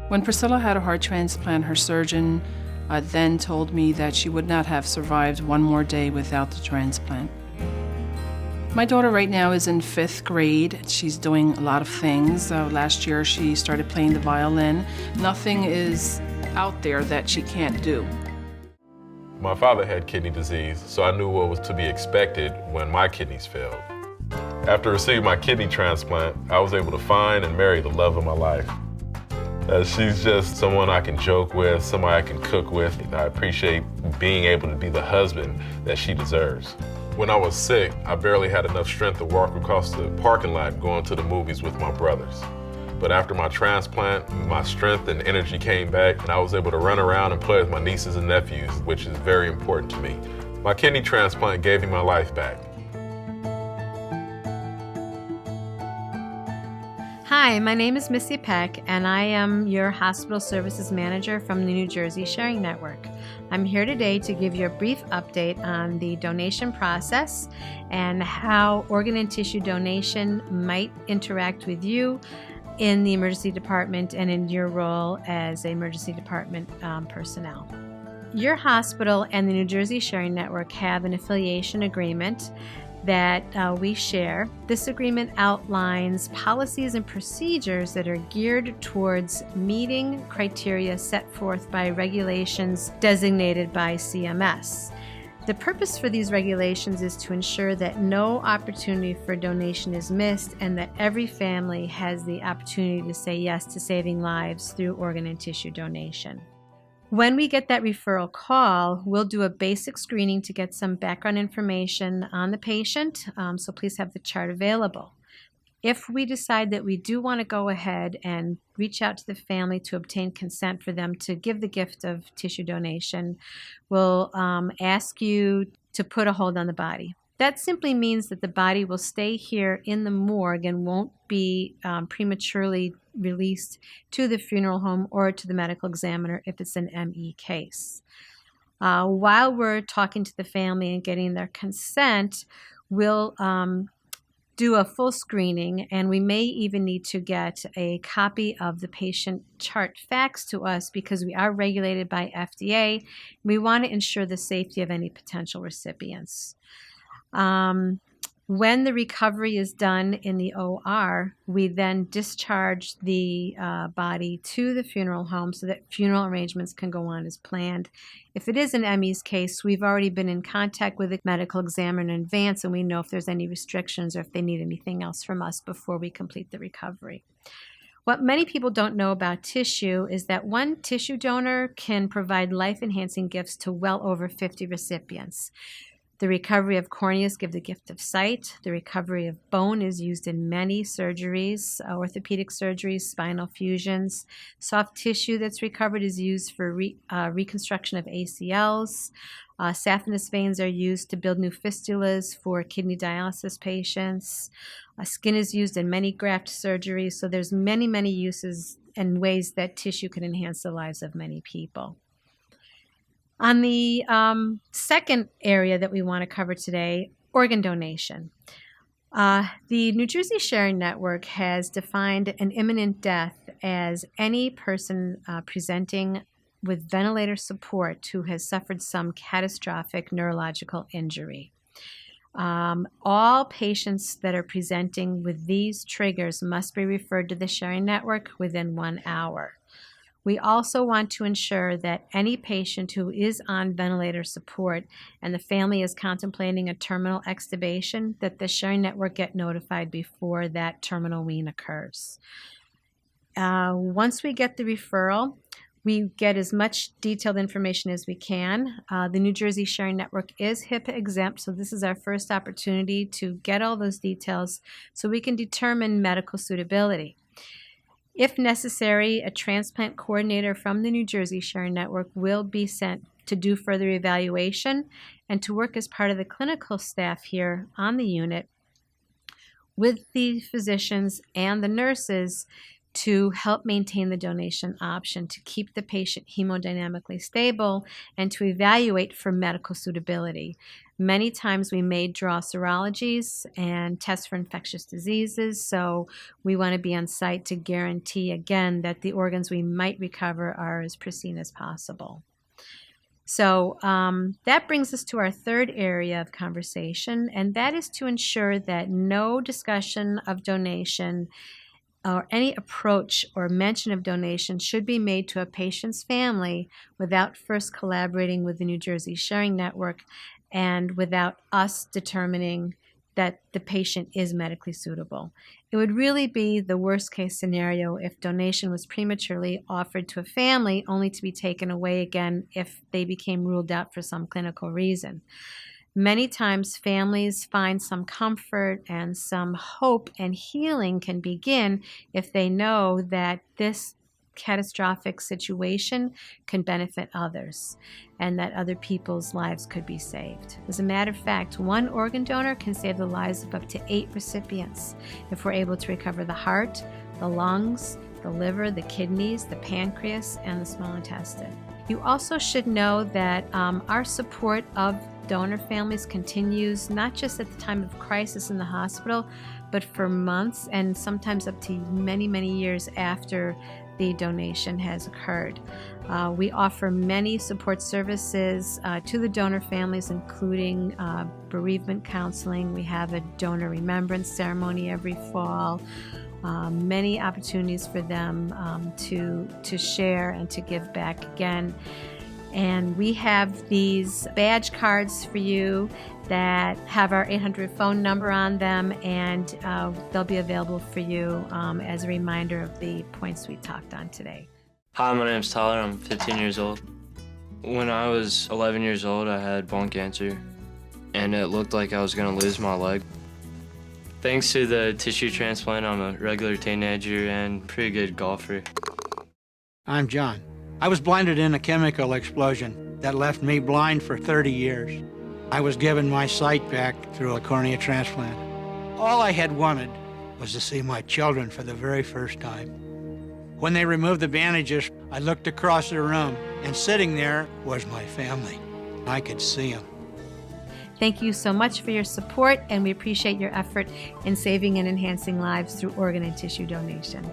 When Priscilla had a heart transplant, her surgeon then told me that she would not have survived one more day without the transplant. My daughter right now is in 5th grade. She's doing a lot of things. Last year she started playing the violin. Nothing is out there that she can't do. My father had kidney disease, so I knew what was to be expected when my kidneys failed. After receiving my kidney transplant, I was able to find and marry the love of my life. She's just someone I can joke with, someone I can cook with. I appreciate being able to be the husband that she deserves. When I was sick, I barely had enough strength to walk across the parking lot going to the movies with my brothers. But after my transplant, my strength and energy came back, and I was able to run around and play with my nieces and nephews, which is very important to me. My kidney transplant gave me my life back. Hi, my name is Missy Peck, and I am your Hospital Services Manager from the New Jersey Sharing Network. I'm here today to give you a brief update on the donation process and how organ and tissue donation might interact with you in the emergency department and in your role as emergency department personnel. Your hospital and the New Jersey Sharing Network have an affiliation agreement that we share. This agreement outlines policies and procedures that are geared towards meeting criteria set forth by regulations designated by CMS. The purpose for these regulations is to ensure that no opportunity for donation is missed and that every family has the opportunity to say yes to saving lives through organ and tissue donation. When we get that referral call, we'll do a basic screening to get some background information on the patient, so please have the chart available. If we decide that we do want to go ahead and reach out to the family to obtain consent for them to give the gift of tissue donation, we'll ask you to put a hold on the body. That simply means that the body will stay here in the morgue and won't be prematurely released to the funeral home or to the medical examiner if it's an ME case. While we're talking to the family and getting their consent, we'll do a full screening, and we may even need to get a copy of the patient chart faxed to us because we are regulated by FDA. We want to ensure the safety of any potential recipients. When the recovery is done in the OR, we then discharge the body to the funeral home so that funeral arrangements can go on as planned. If it is an ME's case, we've already been in contact with the medical examiner in advance, and we know if there's any restrictions or if they need anything else from us before we complete the recovery. What many people don't know about tissue is that one tissue donor can provide life-enhancing gifts to well over 50 recipients. The recovery of corneas give the gift of sight. The recovery of bone is used in many surgeries, orthopedic surgeries, spinal fusions. Soft tissue that's recovered is used for reconstruction of ACLs. Saphenous veins are used to build new fistulas for kidney dialysis patients. Skin is used in many graft surgeries, so there's many, many uses and ways that tissue can enhance the lives of many people. On the second area that we want to cover today, organ donation. The New Jersey Sharing Network has defined an imminent death as any person presenting with ventilator support who has suffered some catastrophic neurological injury. All patients that are presenting with these triggers must be referred to the Sharing Network within 1 hour. We also want to ensure that any patient who is on ventilator support and the family is contemplating a terminal extubation, that the Sharing Network get notified before that terminal wean occurs. Once we get the referral, we get as much detailed information as we can. The New Jersey Sharing Network is HIPAA exempt, so this is our first opportunity to get all those details so we can determine medical suitability. If necessary, a transplant coordinator from the New Jersey Sharing Network will be sent to do further evaluation and to work as part of the clinical staff here on the unit with the physicians and the nurses to help maintain the donation option, to keep the patient hemodynamically stable, and to evaluate for medical suitability. Many times we may draw serologies and test for infectious diseases, so we want to be on site to guarantee, again, that the organs we might recover are as pristine as possible. So that brings us to our third area of conversation, and that is to ensure that no discussion of donation or any approach or mention of donation should be made to a patient's family without first collaborating with the New Jersey Sharing Network and without us determining that the patient is medically suitable. It would really be the worst case scenario if donation was prematurely offered to a family only to be taken away again if they became ruled out for some clinical reason. Many times families find some comfort and some hope and healing can begin if they know that this catastrophic situation can benefit others and that other people's lives could be saved. As a matter of fact, one organ donor can save the lives of up to 8 recipients if we're able to recover the heart, the lungs, the liver, the kidneys, the pancreas, and the small intestine. You also should know that our support of donor families continues not just at the time of crisis in the hospital, but for months and sometimes up to many, many years after the donation has occurred. We offer many support services to the donor families, including bereavement counseling. We have a donor remembrance ceremony every fall. Many opportunities for them to share and to give back again. And we have these badge cards for you that have our 800 phone number on them, and they'll be available for you as a reminder of the points we talked on today. Hi, my name's Tyler. I'm 15 years old. When I was 11 years old, I had bone cancer, and it looked like I was going to lose my leg. Thanks to the tissue transplant, I'm a regular teenager and pretty good golfer. I'm John. I was blinded in a chemical explosion that left me blind for 30 years. I was given my sight back through a cornea transplant. All I had wanted was to see my children for the very first time. When they removed the bandages, I looked across the room, and sitting there was my family. I could see them. Thank you so much for your support, and we appreciate your effort in saving and enhancing lives through organ and tissue donation.